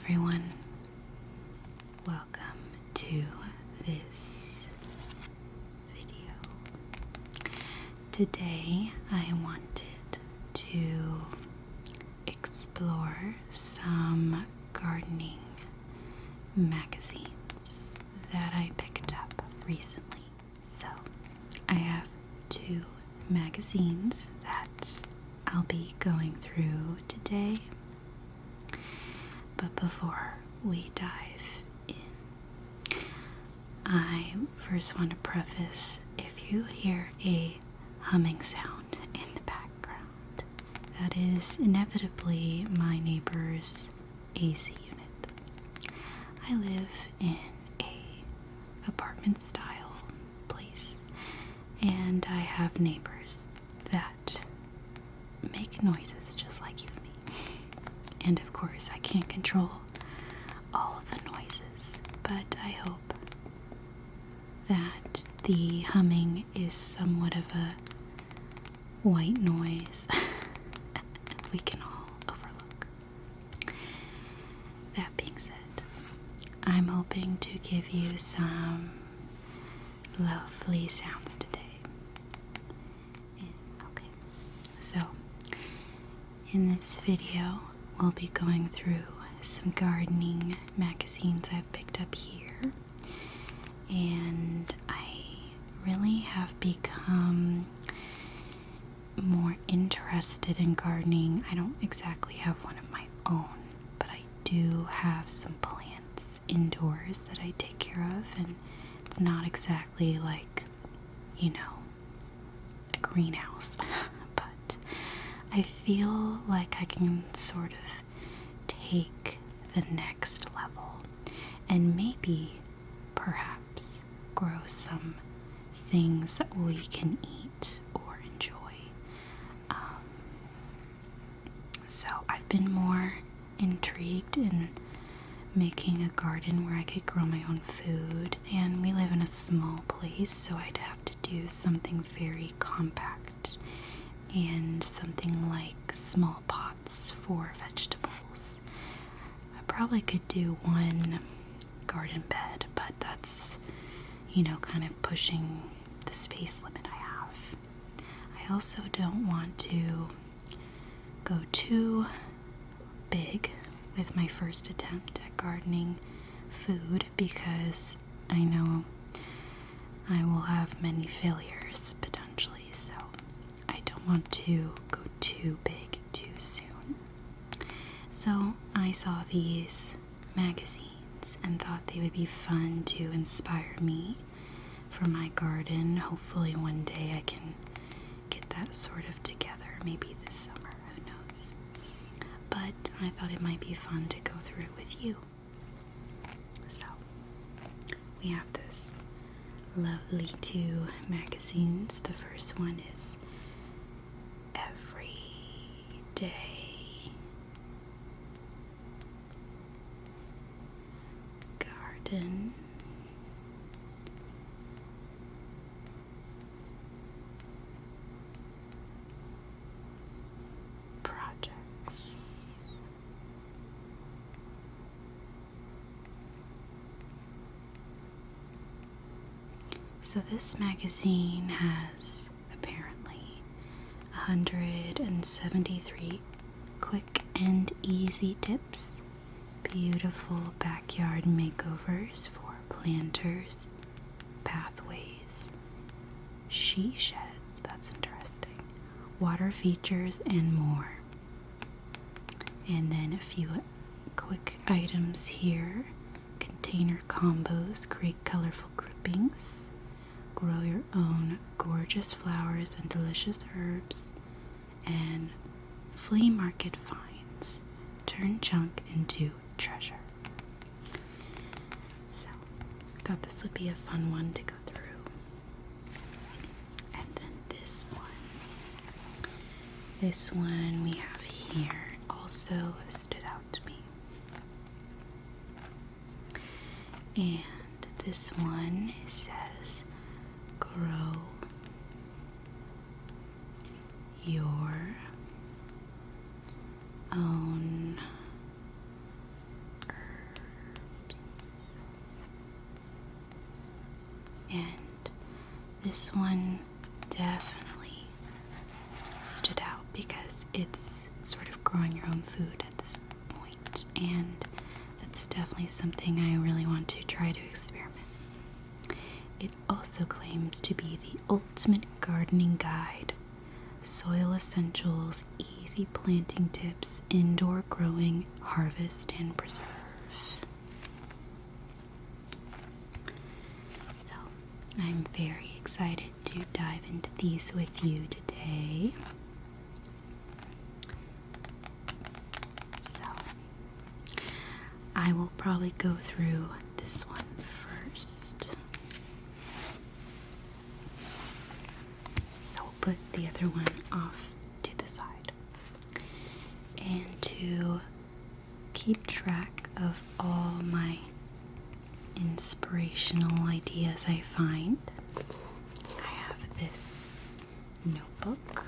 everyone. Welcome to this video. Today I wanted to explore some gardening magazines that I picked up recently. So I have two magazines that I'll be going through today. But before we dive in, I first want to preface, if you hear a humming sound in the background, that is inevitably my neighbor's AC unit. I live in a apartment style place, and I have neighbors that make noises just like you and me. And of course, I can't control all of the noises, but I hope that the humming is somewhat of a white noise we can all overlook. That being said, I'm hoping to give you some lovely sounds today. Okay, so in this video, we'll be going through some gardening magazines I've picked up here, and I really have become more interested in gardening. I don't exactly have one of my own, but I do have some plants indoors that I take care of, and it's not exactly like, a greenhouse, but I feel like I can sort of take the next level and maybe, perhaps, grow some things that we can eat or enjoy. So I've been more intrigued in making a garden where I could grow my own food, and we live in a small place, so I'd have to do something very compact and something like small pots for vegetables. I probably could do one garden bed, but that's, kind of pushing the space limit I have. I also don't want to go too big with my first attempt at gardening food, because I know I will have many failures potentially, so I don't want to go too big too soon. So I saw these magazines and thought they would be fun to inspire me for my garden. Hopefully one day I can get that sort of together, maybe this summer, who knows. But I thought it might be fun to go through it with you. So we have this lovely two magazines. The first one is Everyday Garden. Projects. So this magazine has apparently 173 quick and easy tips, beautiful backyard makeovers for planters, pathways, she sheds, that's interesting, water features, and more. And then a few quick items here: container combos, create colorful groupings, grow your own gorgeous flowers and delicious herbs, and flea market finds, turn junk into treasure. So I thought this would be a fun one to go through. And then this one we have here also stood out to me. And this one says, grow your own And this one definitely stood out because it's sort of growing your own food at this point, and that's definitely something I really want to try to experiment. It also claims to be the ultimate gardening guide. Soil essentials, easy planting tips, indoor growing, harvest, and preserve. So, I'm very excited to dive into these with you today. So, I will probably go through this one first. So, we'll put the other one off to the side. And to keep track of all my inspirational ideas I find, I have this notebook.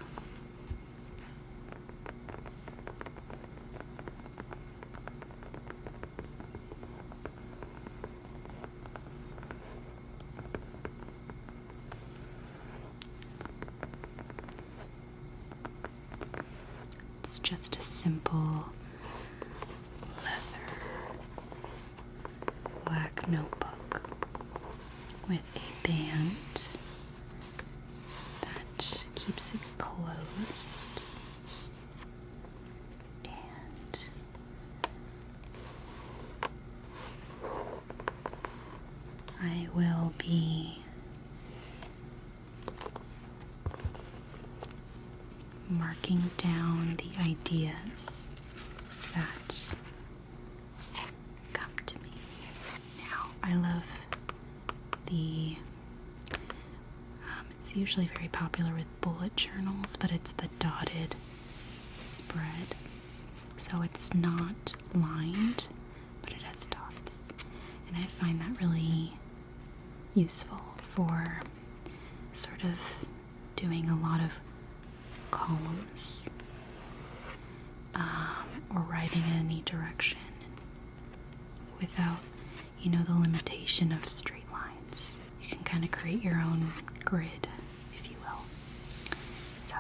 It's just a simple leather black notebook with a band that keeps it closed, and I will be marking down the ideas that come to me. Now, I love the, it's usually very popular with bullet journals, but it's the dotted spread. So it's not lined, but it has dots. And I find that really useful for sort of doing a lot of columns, or writing in any direction without, the limitation of straight lines. You can kind of create your own grid, if you will. So,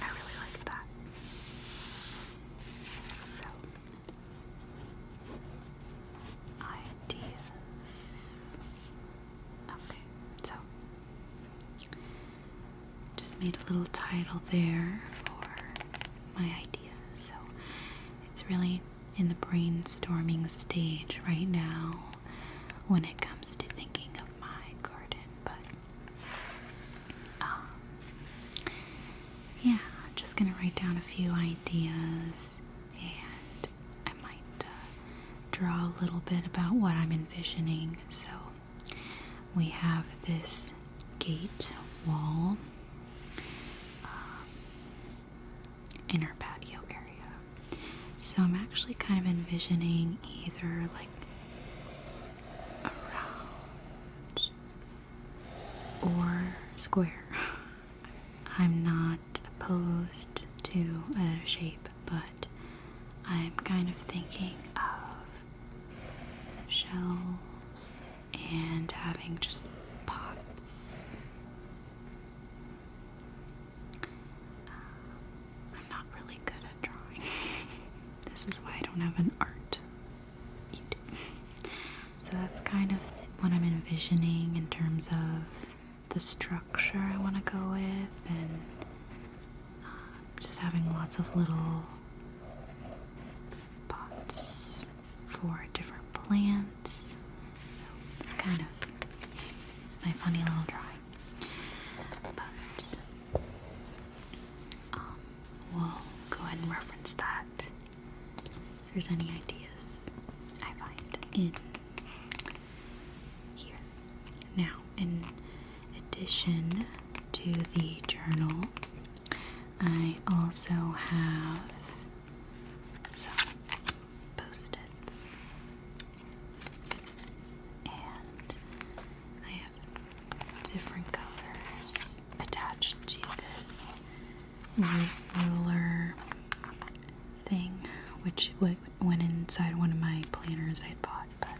I really like that. So, ideas. Okay, so just made a little title there for my idea. So it's really in the brainstorming stage right now when it comes to thinking of my garden. But yeah, I'm just gonna write down a few ideas, and I might draw a little bit about what I'm envisioning. So we have this gate wall in our patio area. So I'm actually kind of envisioning either like a round or square. I'm not opposed to a shape, but I'm kind of thinking of shelves and having just pots. I'm not really good at drawing. This is why I don't have an art YouTube. So that's kind of what I'm envisioning in terms of the structure I want to go with, and just having lots of little pots for different plants. So it's kind of my funny little drawing. But we'll go ahead and reference that if there's any ideas I find in here. Now, in addition to the journal, I also have some Post-its, and I have different colors attached to this ruler thing, which went inside one of my planners I bought. But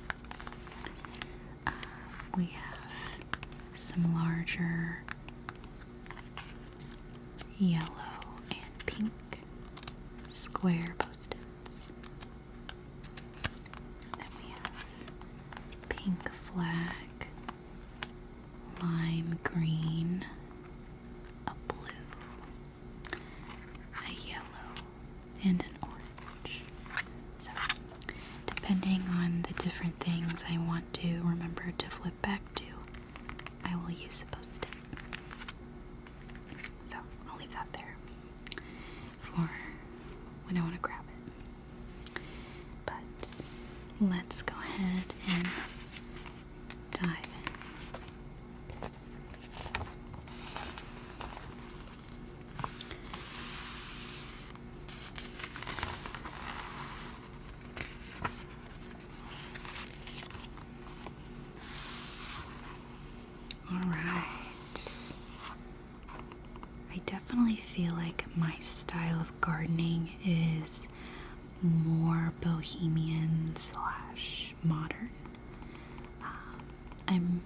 we have some larger yellow and pink square post-its. Then we have pink flag, lime green, a blue, a yellow, and an orange. So, depending on the different things I want to remember to flip back to, I will use a post-it. So, I'll leave that there for when I want to grab it. But let's go ahead and dive in. I feel like my style of gardening is more bohemian / modern. I'm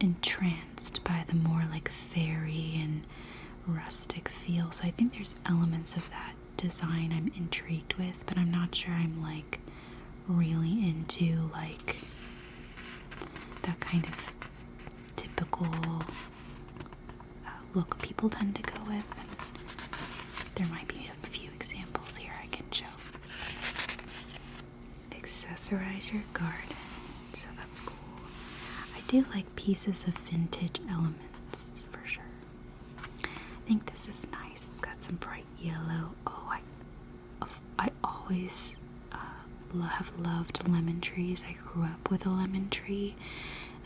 entranced by the more like fairy and rustic feel, so I think there's elements of that design I'm intrigued with, but I'm not sure I'm like really into like that kind of typical look people tend to go with, and there might be a few examples here I can show. Accessorize your garden, so that's cool. I do like pieces of vintage elements for sure. I think this is nice. It's got some bright yellow. Oh, I always have loved lemon trees. I grew up with a lemon tree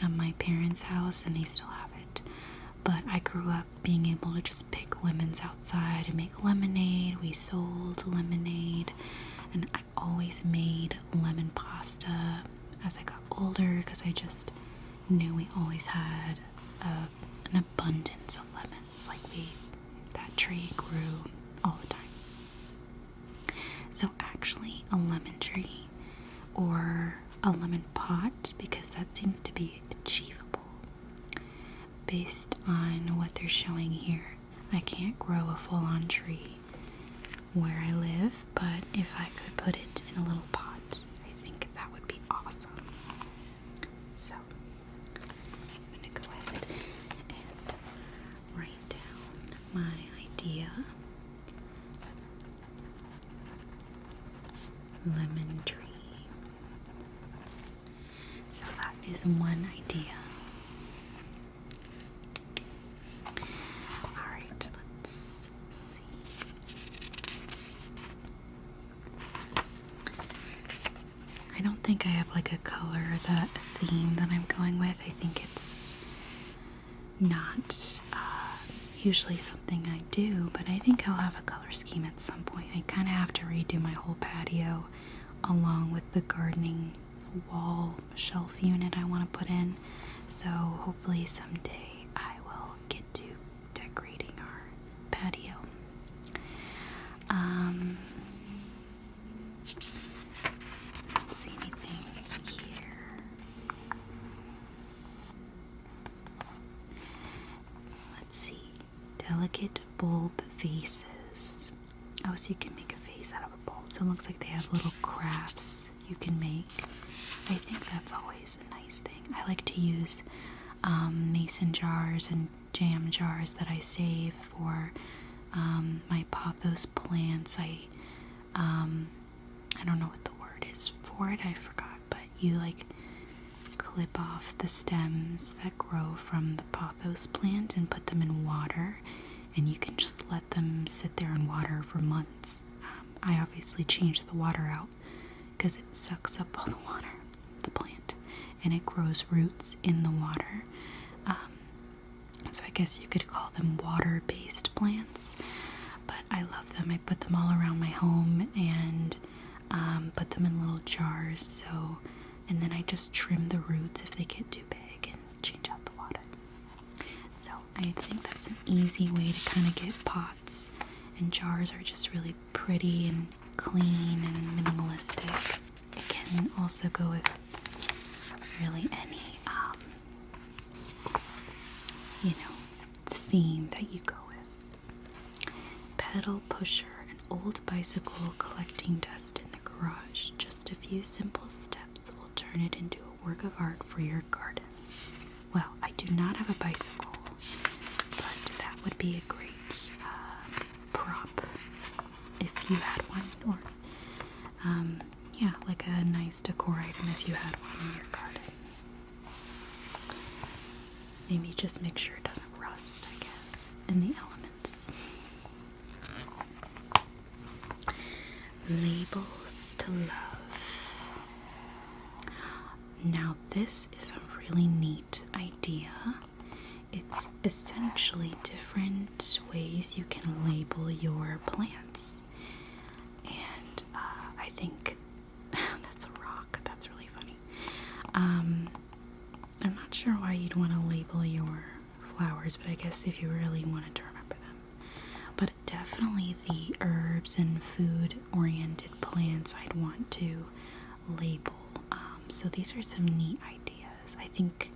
at my parents' house, and they still have it. But I grew up being able to just pick lemons outside and make lemonade. We sold lemonade, and I always made lemon pasta as I got older because I just knew we always had an abundance of lemons. Like that tree grew all the time. So actually a lemon tree or a lemon pot, because that seems to be achievable. Based on what they're showing here, I can't grow a full-on tree where I live, but if I could put it in a little pot, I think that would be awesome. So, I'm going to go ahead and write down my idea. Lemon tree. So that is one idea. I don't think I have like a color, that theme that I'm going with. I think it's not usually something I do, but I think I'll have a color scheme at some point. I kind of have to redo my whole patio along with the gardening wall shelf unit I want to put in. So hopefully someday I will get to decorating our patio. Delicate bulb vases. Oh, so you can make a vase out of a bulb. So it looks like they have little crafts you can make. I think that's always a nice thing. I like to use mason jars and jam jars that I save for my pothos plants. I don't know what the word is for it. I forgot, but you like clip off the stems that grow from the pothos plant and put them in water, and you can just let them sit there in water for months. I obviously change the water out because it sucks up all the water, the plant, and it grows roots in the water. So I guess you could call them water-based plants, but I love them. I put them all around my home and put them in little jars, and then I just trim the roots if they get too big and change out the water. So I think that's an easy way to kind of get pots, and jars are just really pretty and clean and minimalistic. It can also go with really any theme that you go with. Pedal pusher, an old bicycle collecting dust in the garage. Just a few simple steps will turn it into a work of art for your garden. Well, I do not have a bicycle, but that would be a great prop if you had one, or yeah, like a nice decor item if you had one in your garden. Maybe just make sure it doesn't rust, I guess, in the elements. Labels to love. Now this is a really neat idea. It's essentially different ways you can label your plants. And I think that's a rock. That's really funny. I'm not sure why you'd want to label your flowers, but I guess if you really wanted to remember them. But definitely the herbs and food-oriented plants I'd want to label. So these are some neat ideas. I think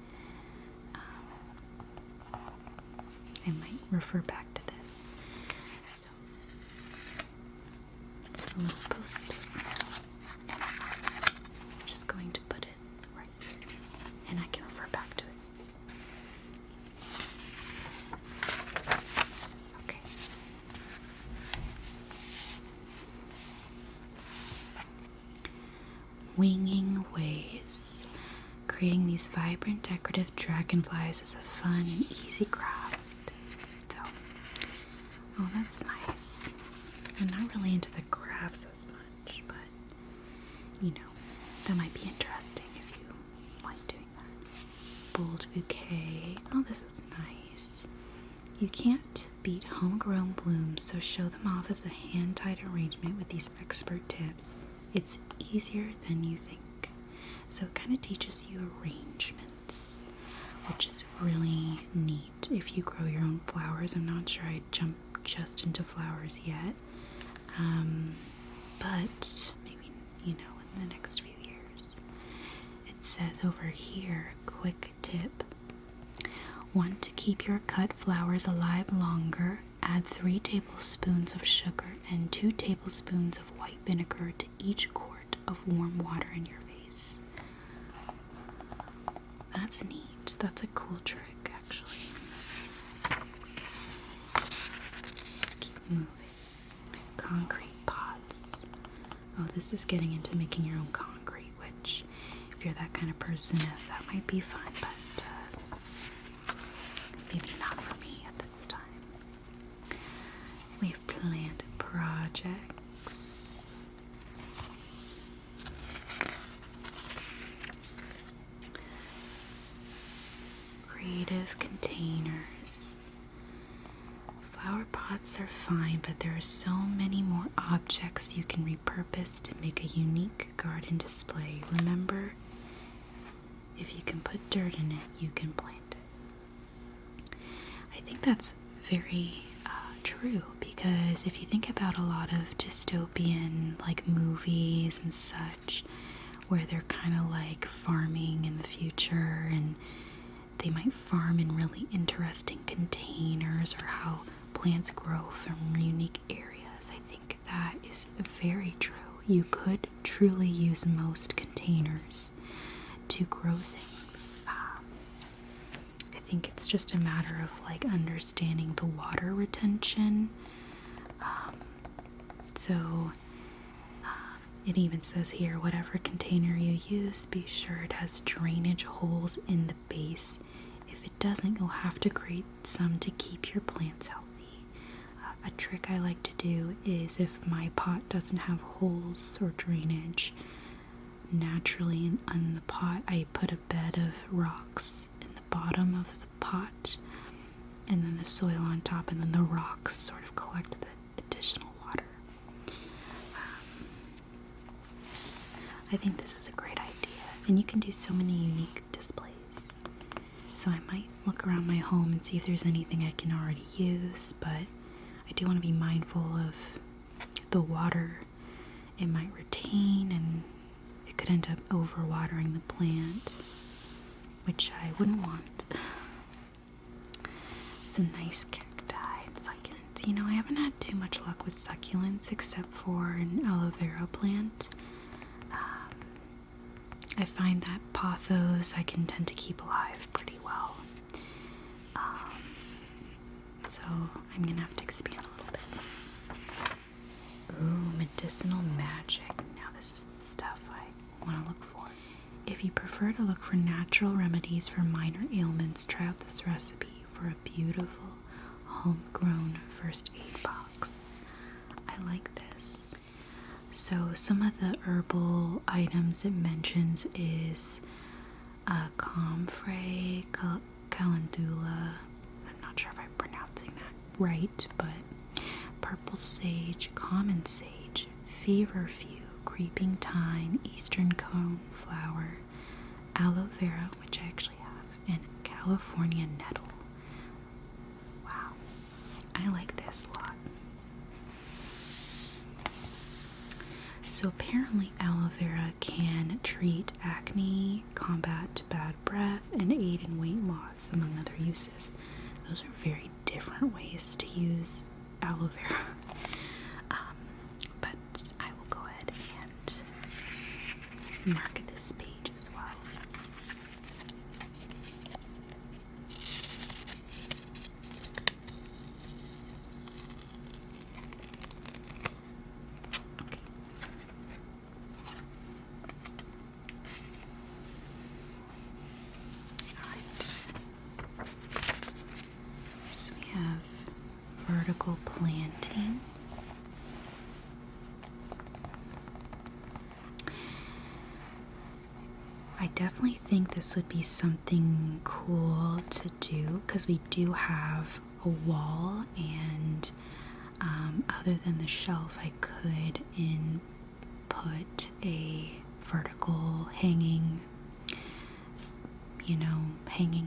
I might refer back to this. So, a little post-it. I'm just going to put it right here, and I can refer back to it. Okay. Winging ways. Creating these vibrant decorative dragonflies is a fun and easy craft. So, oh, that's nice. I'm not really into the crafts as much, but you know, that might be interesting if you like doing that. Bold bouquet. Oh, this is nice. You can't beat homegrown blooms, so show them off as a hand-tied arrangement with these expert tips. It's easier than you think. So it kind of teaches you arrangements, which is really neat if you grow your own flowers. I'm not sure I'd jump just into flowers yet, but maybe, you know, in the next few years. It says over here, quick tip. Want to keep your cut flowers alive longer? Add 3 tablespoons of sugar and 2 tablespoons of white vinegar to each quart of warm water in your vase. That's neat. That's a cool trick, actually. Let's keep moving. Concrete pots. Oh, this is getting into making your own concrete, which, if you're that kind of person, that might be fun, but maybe not for me at this time. We have plant projects. Creative containers. Flower pots are fine, but there are so many more objects you can repurpose to make a unique garden display. Remember, if you can put dirt in it, you can plant it. I think that's very true, because if you think about a lot of dystopian like movies and such, where they're kind of like farming in the future, and they might farm in really interesting containers, or how plants grow from unique areas, I think that is very true. You could truly use most containers to grow things. I think it's just a matter of like understanding the water retention. It even says here, whatever container you use, be sure it has drainage holes in the base. If it doesn't, you'll have to create some to keep your plants healthy. A trick I like to do is, if my pot doesn't have holes or drainage naturally in the pot, I put a bed of rocks in the bottom of the pot, and then the soil on top, and then the rocks sort of collect the additional water. I think this is a great idea, and you can do so many unique displays. So I might look around my home and see if there's anything I can already use, but I do want to be mindful of the water it might retain, and it could end up overwatering the plant, which I wouldn't want. some nice cacti and succulents. You know, I haven't had too much luck with succulents except for an aloe vera plant. I find that pothos I can tend to keep alive pretty well. So I'm gonna have to expand a little bit. Ooh, medicinal magic. Now this is the stuff I want to look for. If you prefer to look for natural remedies for minor ailments, try out this recipe for a beautiful homegrown first aid box. I like this. So some of the herbal items it mentions is comfrey, calendula. I'm not sure if I'm pronouncing that right, but purple sage, common sage, feverfew, creeping thyme, eastern coneflower, aloe vera, which I actually have, and California nettle. Wow, I like this a lot. So apparently aloe vera can treat acne, combat bad breath, and aid in weight loss, among other uses. Those are very different ways to use aloe vera. But I will go ahead and mark this page as well. Okay. Alright. So we have vertical planting. I definitely think this would be something cool to do because we do have a wall, and other than the shelf I could input a vertical hanging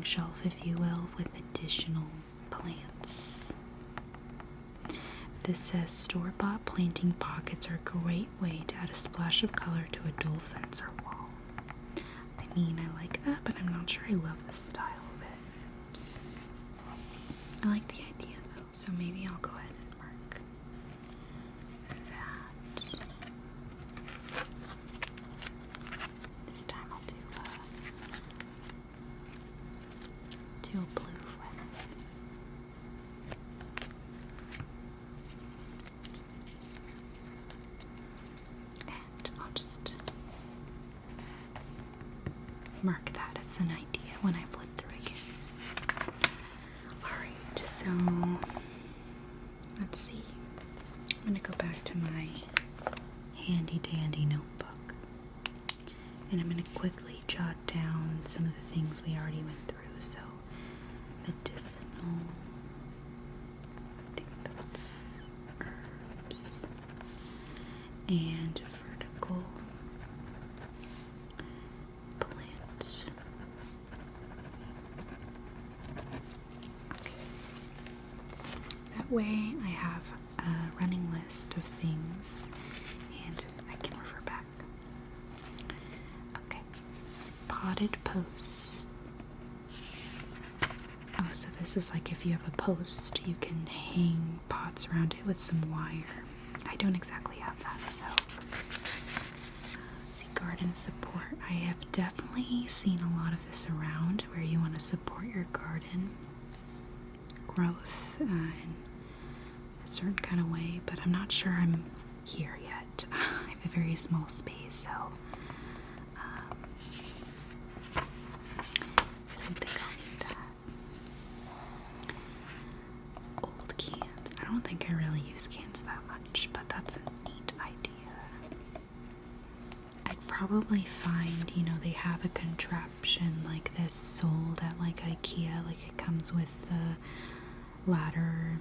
shelf, if you will, with additional plants. This says store-bought planting pockets are a great way to add a splash of color to a dull fence or wall. I mean, I like that, but I'm not sure I love the style of it. I like the idea though, so maybe I'll go ahead and mark that. This time I'll do a blue flag. And I'll just mark that as an idea when I flip through again. Alright, so let's see. I'm going to go back to my handy dandy notebook, and I'm going to quickly jot down some of the things we already went through. So medicinal, I think that's herbs, and vertical plant. Okay. That way I have a running list of things and I can refer back. Okay. Potted posts. Oh, so this is like if you have a post, you can hang pots around it with some wire. I don't exactly have that, so. Let's see, garden support. I have definitely seen a lot of this around where you want to support your garden growth in a certain kind of way, but I'm not sure I'm here yet. I have a very small space, so I don't think I'll need that. Old cans. I don't think I really use cans that much, but that's a neat idea. I'd probably find, they have a contraption like this sold at like IKEA, like it comes with the ladder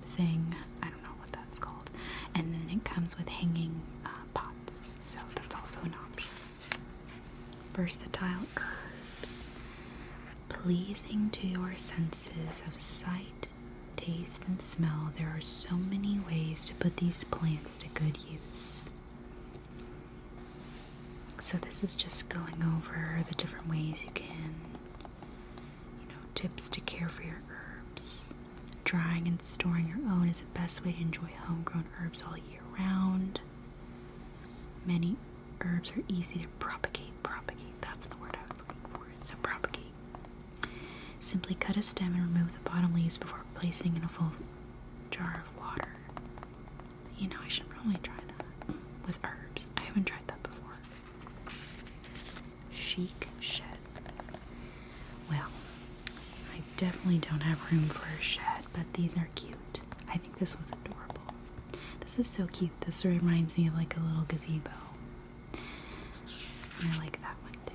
thing. I don't know what that's called. And then it comes with hanging pots, so that's also an option. Versatile herbs. Pleasing to your senses of sight, taste, and smell, there are so many ways to put these plants to good use. So this is just going over the different ways you can, tips to care for your herbs. drying and storing your own is the best way to enjoy homegrown herbs all year round. Many herbs are easy to propagate. Propagate, that's the word I was looking for. So propagate. Simply cut a stem and remove the bottom leaves before placing in a full jar of water. You know, I should probably try that with herbs. I haven't tried that before. Chic shed. Well, I definitely don't have room for a shed, but these are cute. I think this one's adorable. This is so cute. This reminds me of like a little gazebo. And I like that one too.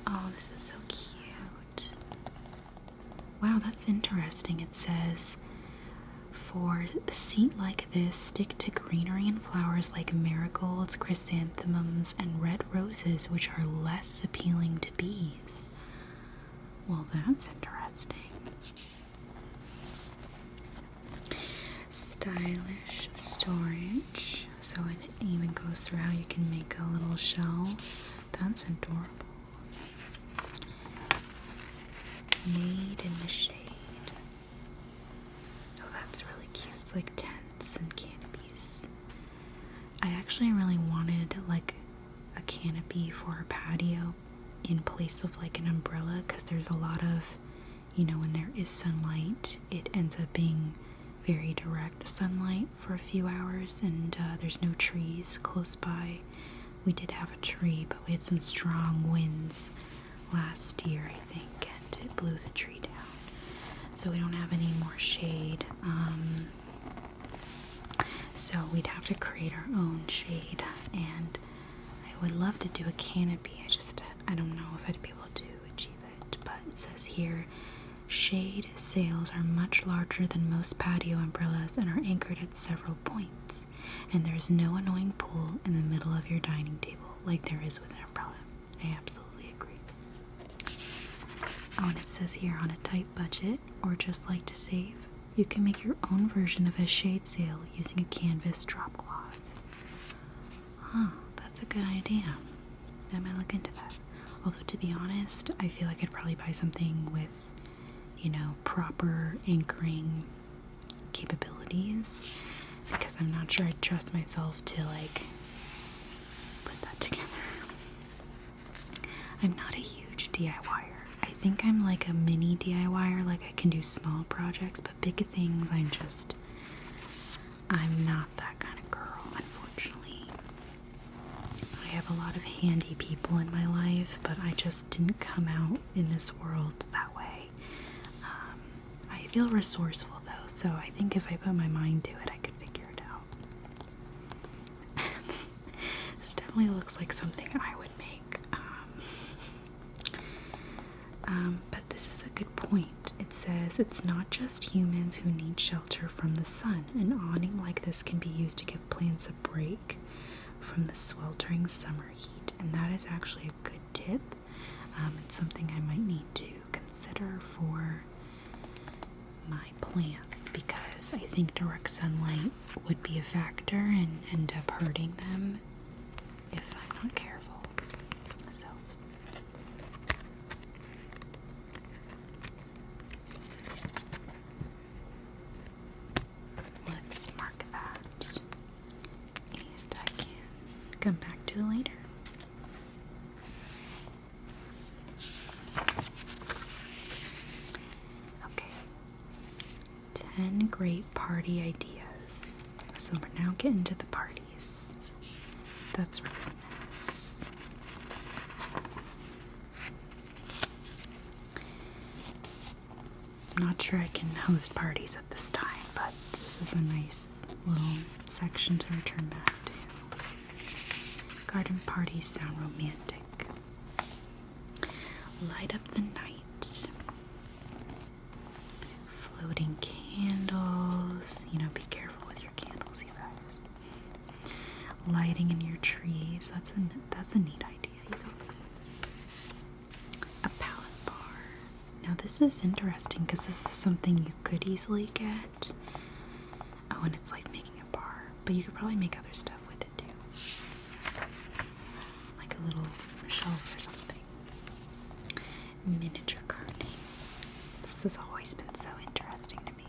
Oh, this is so cute. Wow, that's interesting. It says, for a seat like this, stick to greenery and flowers like marigolds, chrysanthemums, and red roses, which are less appealing to bees. Well, that's interesting. Stylish storage. So it even goes through how you can make a little shelf. That's adorable. Made in the shade. Oh, that's really cute. It's like tents and canopies. I actually really wanted like a canopy for a patio in place of like an umbrella, because there's a lot of, you know, when there is sunlight, it ends up being very direct sunlight for a few hours, and there's no trees close by. We did have a tree, but we had some strong winds last year, I think, and it blew the tree down. So we don't have any more shade. So we'd have to create our own shade, and I would love to do a canopy. I don't know if I'd be able to achieve it, but it says here, shade sails are much larger than most patio umbrellas and are anchored at several points, and there's no annoying pull in the middle of your dining table like there is with an umbrella. I absolutely agree. Oh, and it says here, on a tight budget or just like to save, you can make your own version of a shade sail using a canvas drop cloth. Huh, that's a good idea. I might look into that. Although, to be honest, I feel like I'd probably buy something with, you know, proper anchoring capabilities, because I'm not sure I'd trust myself to, like, put that together. I'm not a huge DIYer. I think I'm like a mini DIYer, like I can do small projects, but big things, I'm not that kind of girl, unfortunately. I have a lot of handy people in my life, but I just didn't come out in this world that way. I feel resourceful though, so I think if I put my mind to it, I could figure it out. This definitely looks like something I would make. But this is a good point. It says it's not just humans who need shelter from the sun. An awning like this can be used to give plants a break from the sweltering summer heat, and that is actually a good tip. It's something I might need to consider for my plants, because I think direct sunlight would be a factor and end up hurting them if I'm not careful. So let's mark that, and I can come back to it later. Okay, 10 great party ideas. So we're now getting to the parties. That's really nice. I'm not sure I can host parties at this time, but this is a nice little section to return back to. Garden parties sound romantic. Light up the night. Floating candles. You know, be careful with your candles, you guys. Lighting in your trees. That's a neat idea. You go with it. A pallet bar. Now this is interesting because this is something you could easily get. Oh, and it's like making a bar, but you could probably make other stuff with it too. Like a little shelf or something. Miniature gardening. This has always been so interesting to me.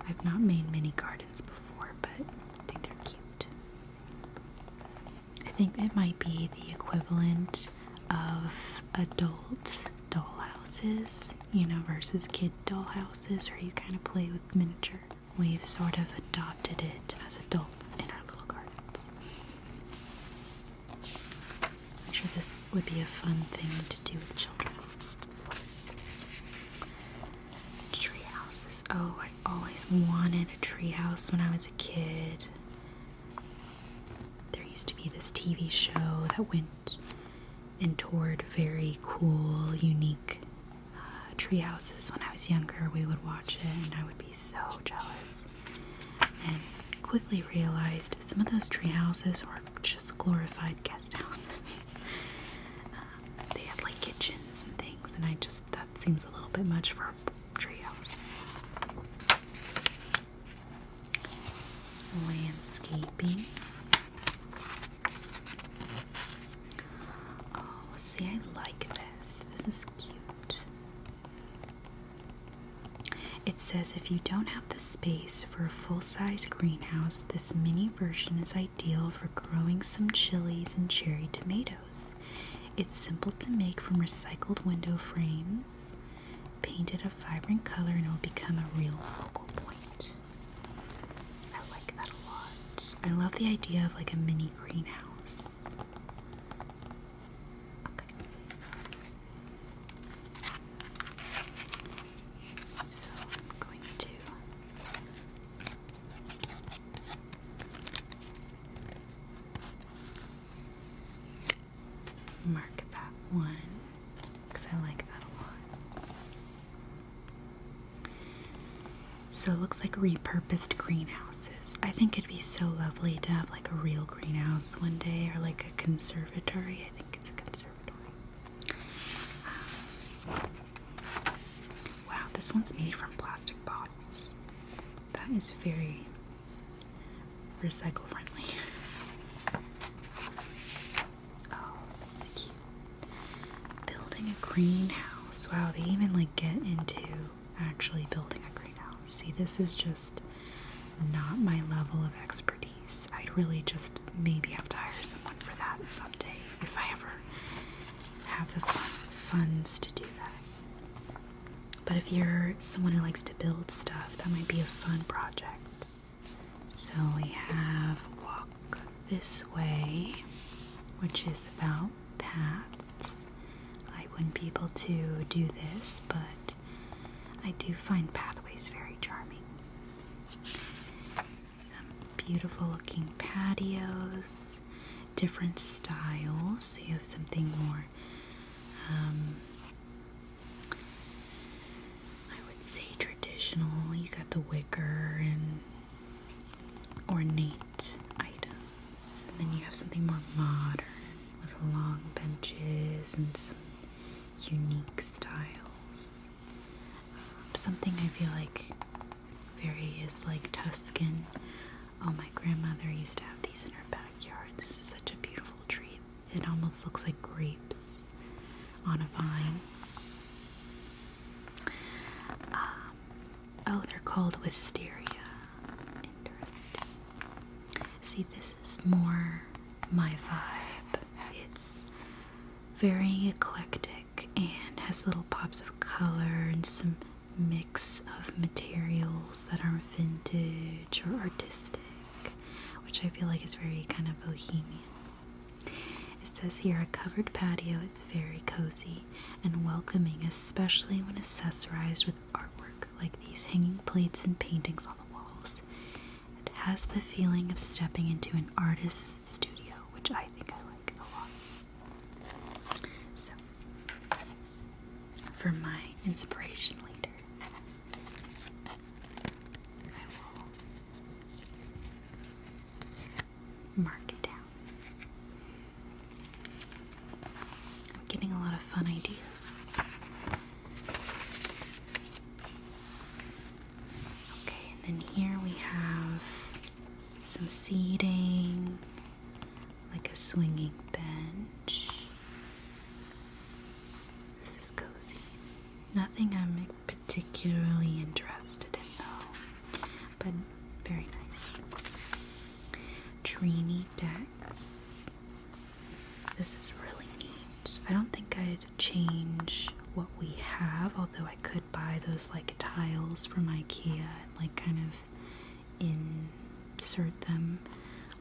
I've not made mini gardens before, but I think they're cute. I think it might be the equivalent of adult dollhouses, you know, versus kid dollhouses, where you kind of play with miniature. We've sort of adopted it as adults in our little gardens. I'm sure this would be a fun thing to do with children. Tree houses. Oh, I always wanted a tree house when I was a kid. There used to be this TV show that went and toured very cool, unique tree houses. When I was younger, we would watch it and I would be so jealous. And quickly realized some of those tree houses were just glorified guest houses. They had like kitchens and things, and that seems a little bit much for a tree house. Landscaping. See, I like this. This is cute. It says if you don't have the space for a full-size greenhouse, this mini version is ideal for growing some chilies and cherry tomatoes. It's simple to make from recycled window frames. Paint it a vibrant color and it will become a real focal point. I like that a lot. I love the idea of like a mini greenhouse. Mark that one because I like that a lot. So it looks like repurposed greenhouses. I think it'd be so lovely to have like a real greenhouse one day, or like a conservatory. I think it's a conservatory. Wow, this one's made from plastic bottles. That is very recycle friendly. Greenhouse. Wow, they even like get into actually building a greenhouse. See, this is just not my level of expertise. I'd really just maybe have to hire someone for that someday if I ever have the funds to do that. But if you're someone who likes to build stuff, that might be a fun project. So we have Walk This Way, which is about paths. Wouldn't be able to do this, but I do find pathways very charming. Some beautiful looking patios, different styles, so you have something more I would say traditional. You got the wicker and ornate items, and then you have something more modern with long benches and some unique styles. Something I feel like very is like Tuscan. Oh, my grandmother used to have these in her backyard. This is such a beautiful tree. It almost looks like grapes on a vine. Oh, they're called wisteria. Interesting. See, this is more my vibe. It's very eclectic and has little pops of color and some mix of materials that are vintage or artistic, which I feel like is very kind of bohemian. It says here, a covered patio is very cozy and welcoming, especially when accessorized with artwork like these hanging plates and paintings on the walls. It has the feeling of stepping into an artist's studio, which I think I like a lot. So, for my inspiration later, I will mark it down. I'm getting a lot of fun ideas. Okay, and then here we have some seating, like a swinging bench. This is cozy. Nothing I'm particularly interested in though, but very nice. Dreamy decks. This is really neat. I don't think I'd change what we have, although I could buy those like tiles from IKEA and like kind of insert them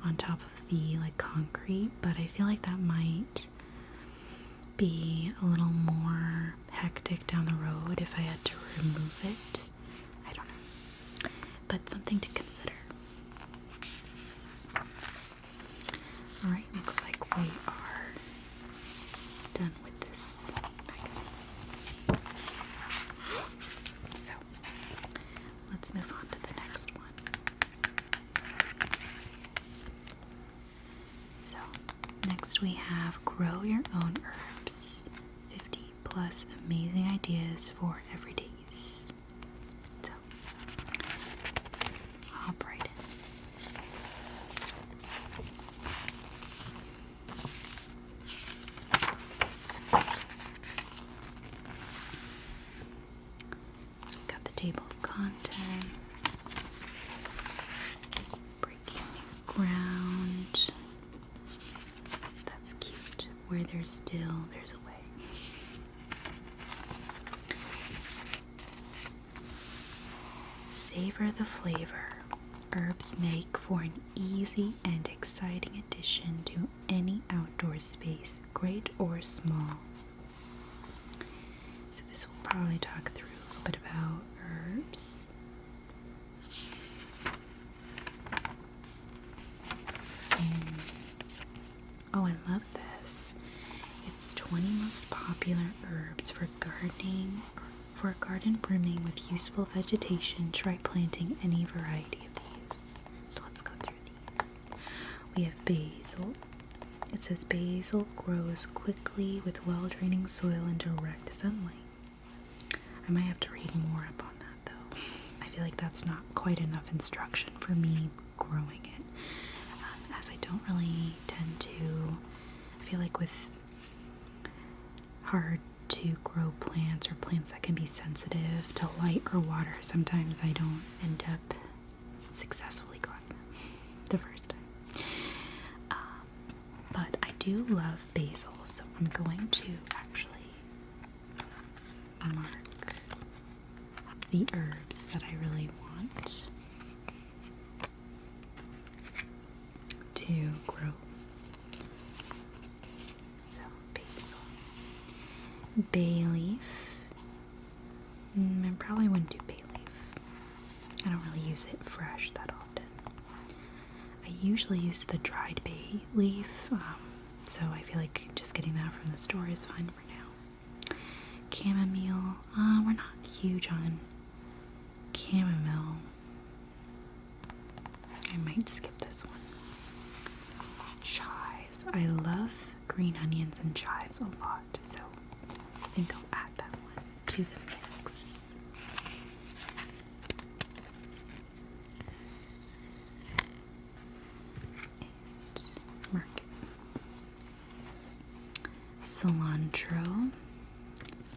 on top of the like concrete, but I feel like that might be a little more hectic down the road if I had to remove it. I don't know, but something to consider. Alright, looks like we are done with this magazine. So, let's move on to the next one. So, next we have Grow Your Own Herbs. 50 plus amazing ideas for everyday use. So, let's hop right in. Table of contents, breaking new ground. That's cute. Where there's still, there's a way. Savor the flavor. Herbs make for an easy and exciting addition to any outdoor space, great or small. So this will probably talk through a little bit about herbs. Oh, I love this. It's 20 most popular herbs for gardening, for a garden brimming with useful vegetation. Try planting any variety of these. So let's go through these. We have basil. It says basil grows quickly with well-draining soil and direct sunlight. I might have to read more up on that though. I feel like that's not quite enough instruction for me growing it, as I don't really tend to, I feel like with hard to grow plants or plants that can be sensitive to light or water, sometimes I don't end up successfully growing them the first time. But I do love basil, so I'm going to actually mark the herbs that I really want to grow. So, basil. Bay leaf. I probably wouldn't do bay leaf. I don't really use it fresh that often. I usually use the dried bay leaf, so I feel like just getting that from the store is fine for now. Chamomile. We're not huge on chamomile. I might skip this one. Chives. I love green onions and chives a lot, so I think I'll add that one to the mix. And mark it. Cilantro.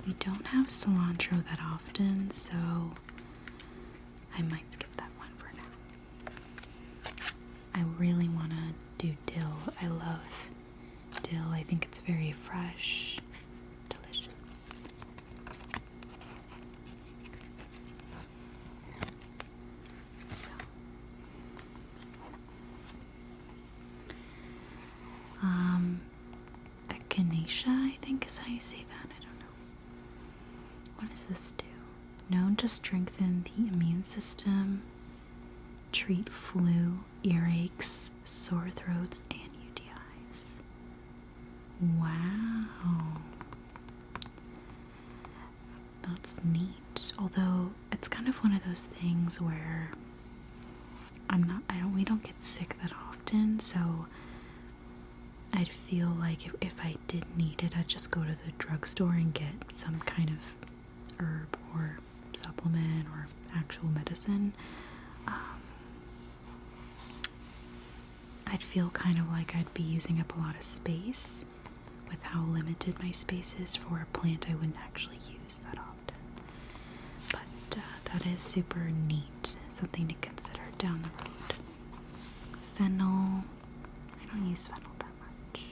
We don't have cilantro that often, so I might skip that one for now. I really want to do dill. I love dill. I think it's very fresh, delicious. So, echinacea, I think is how you say that. I don't know. What does this do? Known to strengthen the immune system, treat flu, earaches, sore throats, and UTIs. Wow. That's neat. Although it's kind of one of those things where we don't get sick that often, so I'd feel like if I did need it, I'd just go to the drugstore and get some kind of herb or supplement or actual medicine. I'd feel kind of like I'd be using up a lot of space with how limited my space is for a plant I wouldn't actually use that often. But that is super neat. Something to consider down the road. Fennel. I don't use fennel that much.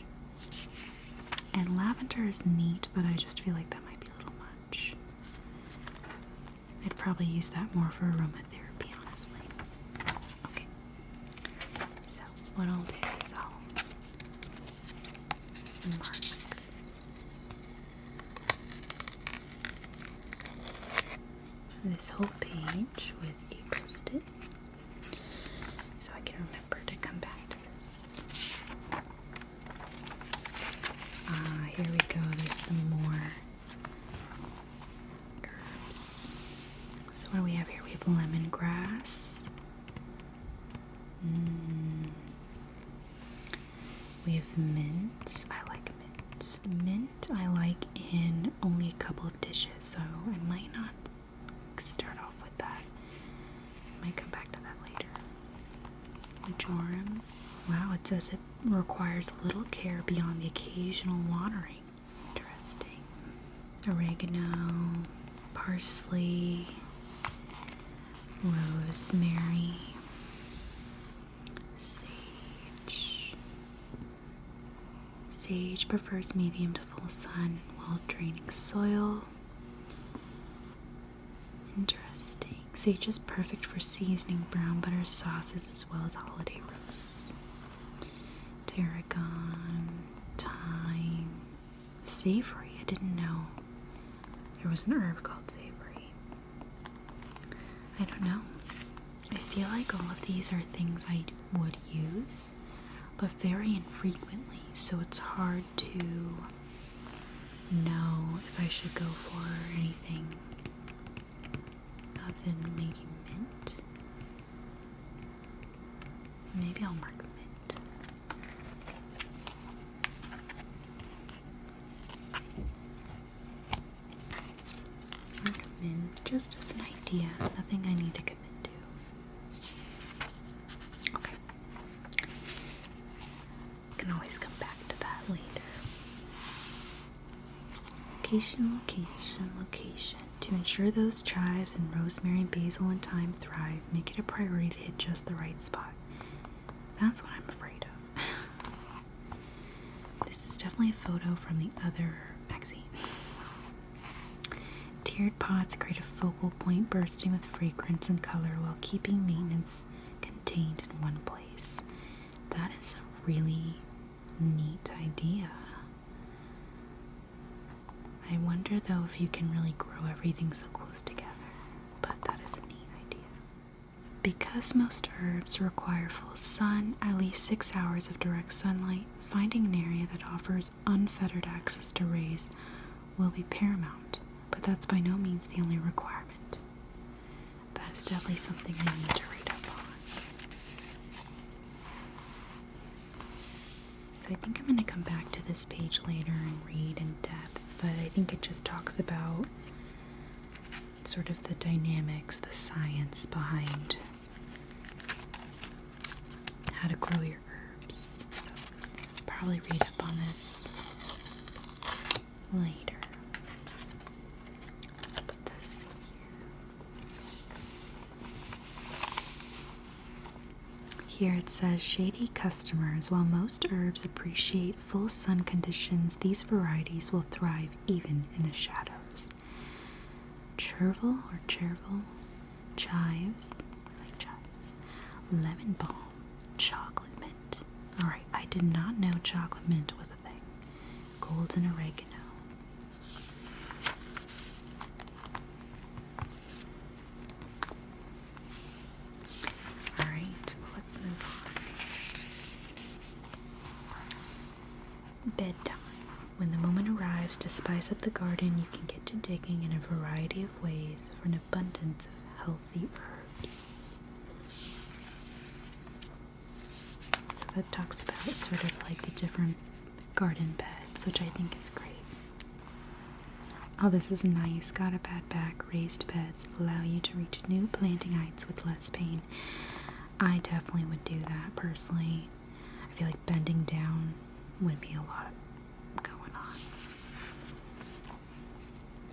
And lavender is neat, but I just feel like that might be a little much. I'd probably use that more for aromatherapy, honestly. Okay. So, what I'll do is I'll mark this whole page with a Post-it so I can remember to come back to this. Here we go. There's some more herbs. So what do we have here? We have lemongrass. We have mint. I like mint. Mint I like in only a couple of dishes, so I might not start off with that. I might come back to that later. Marjoram. Wow, it says it requires little care beyond the occasional watering. Interesting. Oregano, parsley, rosemary, sage. Sage prefers medium to full sun while draining soil. Interesting. Sage is perfect for seasoning brown butter sauces as well as holiday roasts. Tarragon, thyme, savory. I didn't know there was an herb called savory. I don't know. I feel like all of these are things I would use, but very infrequently, so it's hard to know if I should go for anything other than maybe mint. Maybe I'll mark mint. Mark mint just as an idea, nothing I need to commit to. Okay. Can always come back to that later. Location, location, location. To ensure those chives and rosemary, basil, and thyme thrive, make it a priority to hit just the right spot. That's what I'm afraid of. This is definitely a photo from the other magazine. Tiered pots create a focal point bursting with fragrance and color while keeping maintenance contained in one place. That is a really neat idea. I wonder though if you can really grow everything so close together, but that is a neat idea. Because most herbs require full sun, at least 6 hours of direct sunlight, finding an area that offers unfettered access to rays will be paramount, but that's by no means the only requirement. That is definitely something I need to read up on. So I think I'm going to come back to this page later and read in depth, but I think it just talks about sort of the dynamics, the science behind how to grow your herbs. So I'll probably read up on this later. Let's put this here. Here it says, shady customers. While most herbs appreciate full sun conditions, these varieties will thrive even in the shadows. Chervil, chives, I like chives, lemon balm, chocolate mint. Alright, I did not know chocolate mint was a thing. Golden oregano. Alright, let's move on. Bedtime. When the moment arrives to spice up the garden, you can get to digging in a variety of ways for an abundance of healthy herbs. So that talks about sort of like the different garden beds, which I think is great. Oh, this is nice. Got a bad back. Raised beds allow you to reach new planting heights with less pain. I definitely would do that personally. I feel like bending down would be a lot going on.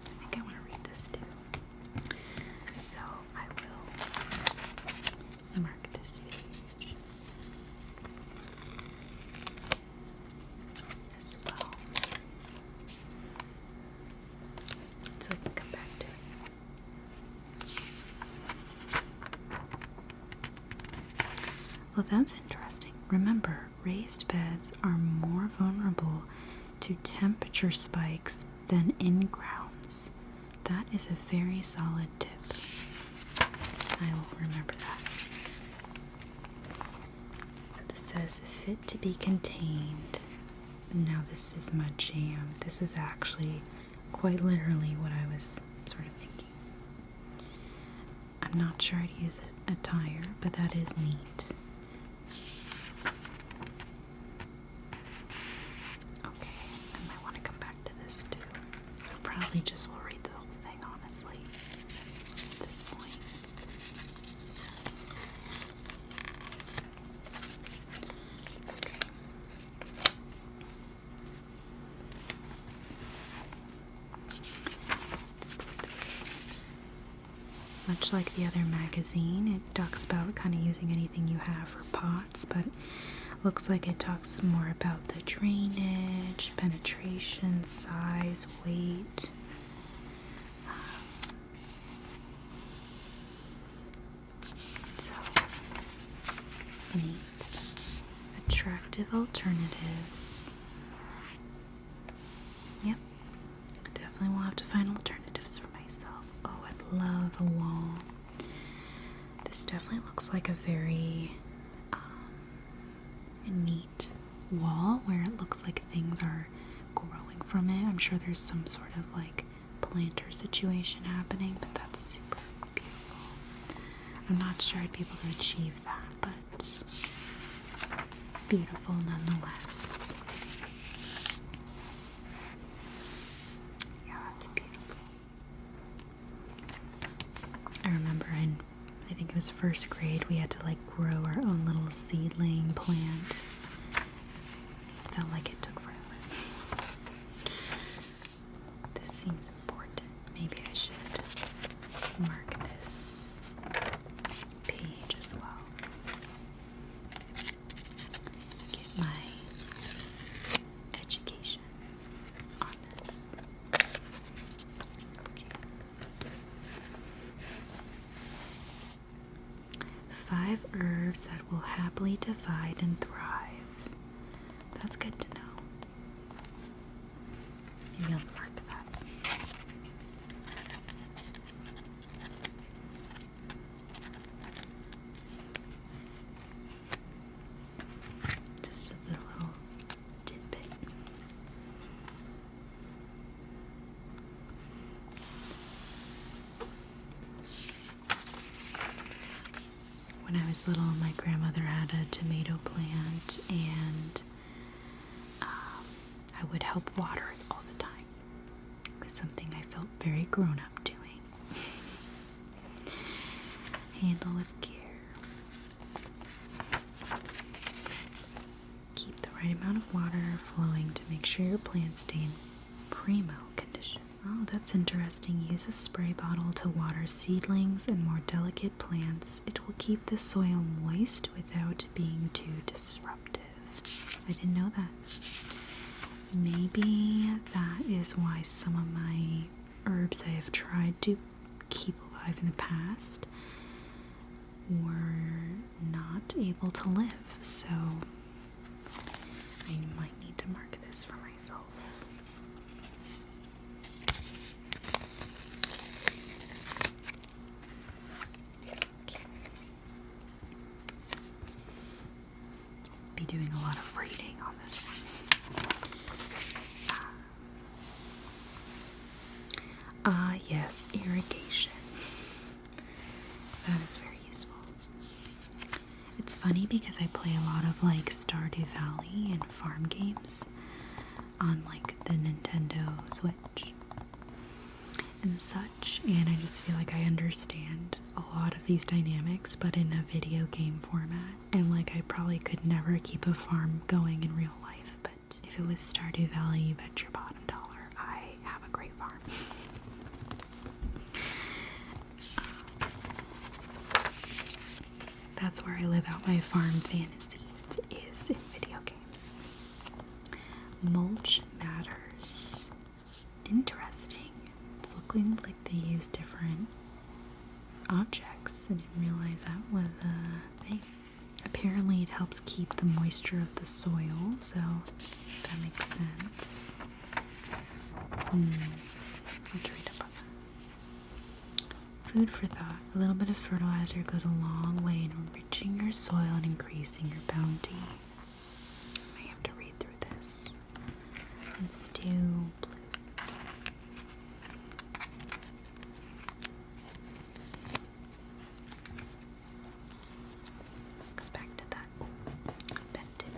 I think I want to read this too. So, Well, that's interesting. Remember, raised beds are more vulnerable to temperature spikes than in-grounds. That is a very solid tip. I will remember that. So this says fit to be contained. Now this is my jam. This is actually quite literally what I was sort of thinking. I'm not sure I'd use a tire, but that is neat. Okay, I might want to come back to this too. I probably just will read the whole thing, honestly, at this point. Okay. Let's go through. Much like the other magazine, it talks about kind of using anything you have for pots, but looks like it talks more about the drainage, penetration, size, weight. So, it's neat. Attractive alternatives. Yep. Definitely will have to find alternatives for myself. Oh, I'd love a wall. This definitely looks like a very neat wall where it looks like things are growing from it. I'm sure there's some sort of like planter situation happening, but that's super beautiful. I'm not sure I'd be able to achieve that, but it's beautiful nonetheless. Yeah, it's beautiful. I remember I think it was first grade, we had to like grow our own little seedling plant. It felt like it took forever. This seems important. Maybe I should mark this page as well. Get my education on this. Okay. 5 herbs that will happily divide and thrive. That's good to know. Maybe I'll mark that. Just as a little tidbit. When I was little, my grandmother had a tomato plant, and I would help water it all the time. It was something I felt very grown up doing. Handle with care. Keep the right amount of water flowing to make sure your plants stay in primo condition. Oh, that's interesting. Use a spray bottle to water seedlings and more delicate plants. It will keep the soil moist without being too disruptive. I didn't know that. Maybe that is why some of my herbs I have tried to keep alive in the past were not able to live. So I might need to mark this for myself. Be doing a lot of reading on this one. Yes, irrigation. That is very useful. It's funny because I play a lot of like Stardew Valley and farm games on like the Nintendo Switch and such, and I just feel like I understand a lot of these dynamics, but in a video game format, and like I probably could never keep a farm going in real life, but if it was Stardew Valley, you bet your bottom dollar I have a great farm. That's where I live out my farm fantasies, is in video games. Mulch matters. Interesting. It's looking like they use different objects. I didn't realize that was a thing. Apparently it helps keep the moisture of the soil, so that makes sense. I'll try to put that. Food for thought. A little bit of fertilizer goes a long way in enriching your soil and increasing your bounty. I may have to read through this. Let's do blue. Go back to that. I bent it.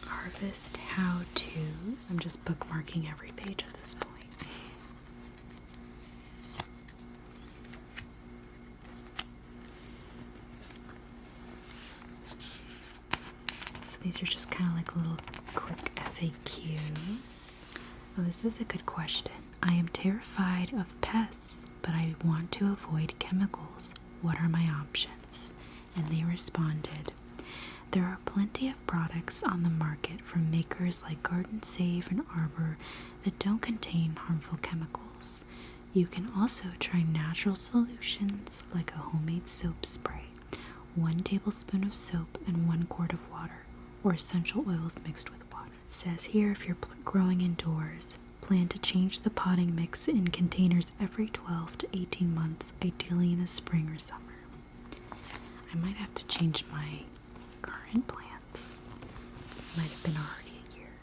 Harvest how-tos. I'm just bookmarking every page at this point. So these are just kind of like little quick FAQs. Oh, this is a good question. I am terrified of pests, but I want to avoid chemicals. What are my options? And they responded, there are plenty of products on the market from makers like Garden Safe and Arbor that don't contain harmful chemicals. You can also try natural solutions like a homemade soap spray, 1 tablespoon of soap and 1 quart of water, or essential oils mixed with water. It says here if you're growing indoors, plan to change the potting mix in containers every 12 to 18 months, ideally in the spring or summer. I might have to change my current plants. It might have been already a year.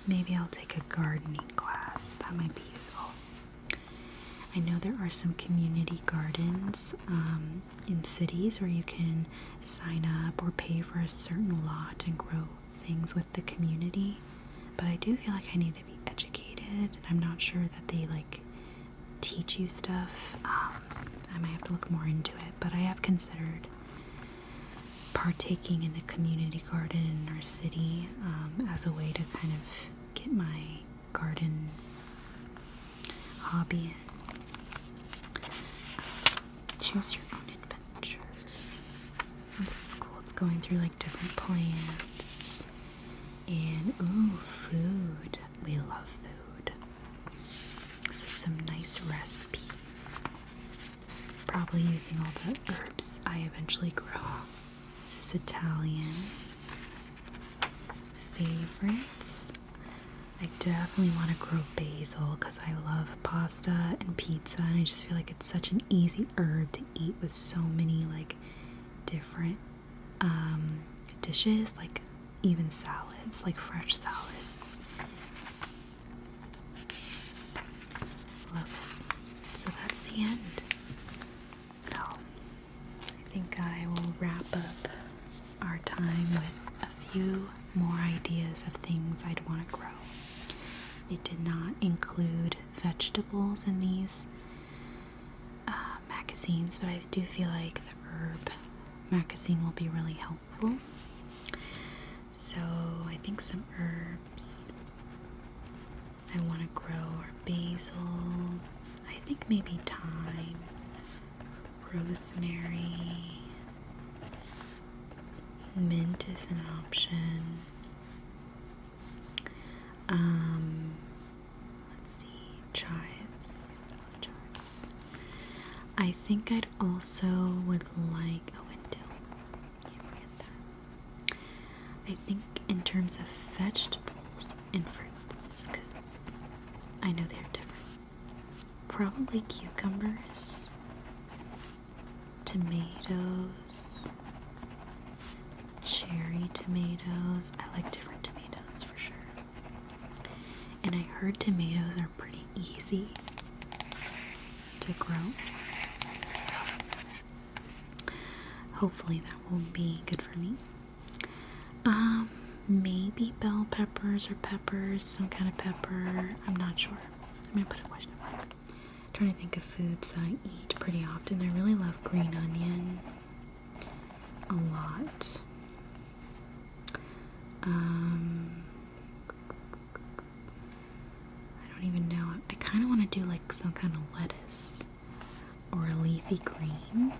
Maybe I'll take a gardening class. That might be useful. I know there are some community gardens in cities where you can sign up or pay for a certain lot and grow things with the community, but I do feel like I need to be educated, and I'm not sure that they like teach you stuff. I might have to look more into it, but I have considered partaking in the community garden in our city as a way to kind of get my garden hobby in. Choose your own adventure. This is cool. It's going through like different plants. And ooh, food. We love food. So some nice recipes. Probably using all the herbs I eventually grow. This is Italian. Favorites. I definitely want to grow basil because I love pasta and pizza, and I just feel like it's such an easy herb to eat with so many like different dishes, like even salads, like fresh salads. Love it. So that's the end. So I think I will wrap up our time with a few more ideas of things I'd want to grow. It did not include vegetables in these magazines, but I do feel like the herb magazine will be really helpful. So I think some herbs I want to grow are basil, I think maybe thyme, rosemary, mint is an option. Let's see, chives. I think I'd also would like a window. Can't forget that. I think in terms of vegetables and fruits, because I know they're different. Probably cucumbers, tomatoes, cherry tomatoes. I like different tomatoes for sure. And I heard tomatoes are pretty easy to grow. So hopefully that will be good for me. Maybe bell peppers or peppers, some kind of pepper. I'm not sure. I'm gonna put a question mark. Trying to think of foods that I eat pretty often. I really love green onion a lot. I don't even know. I kind of want to do like some kind of lettuce or a leafy green,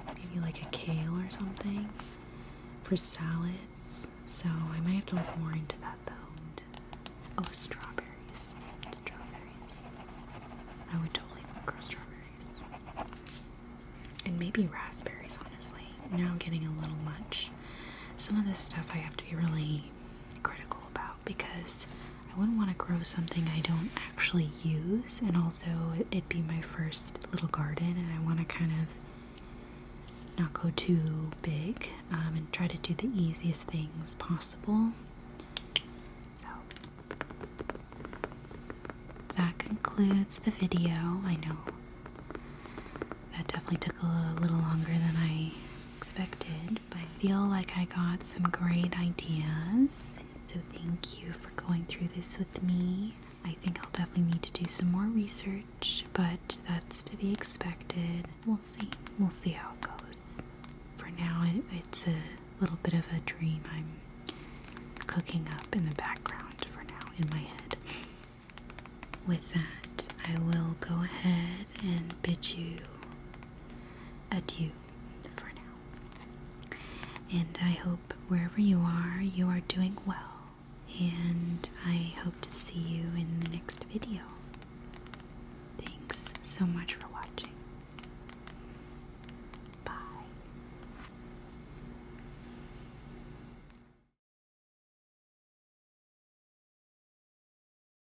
maybe like a kale or something for salads. So I might have to look more into that though. Oh, strawberries. I would totally grow strawberries. some of this stuff I have to be really critical about because I wouldn't want to grow something I don't actually use, and also it'd be my first little garden, and I want to kind of not go too big and try to do the easiest things possible. So that concludes the video. I know that definitely took a little longer than I expected, but I feel like I got some great ideas. So thank you for going through this with me. I think I'll definitely need to do some more research, but that's to be expected. We'll see. We'll see how it goes. For now, it's a little bit of a dream I'm cooking up in the background for now in my head. With that, I will go ahead and bid you adieu for now. And I hope wherever you are doing well. And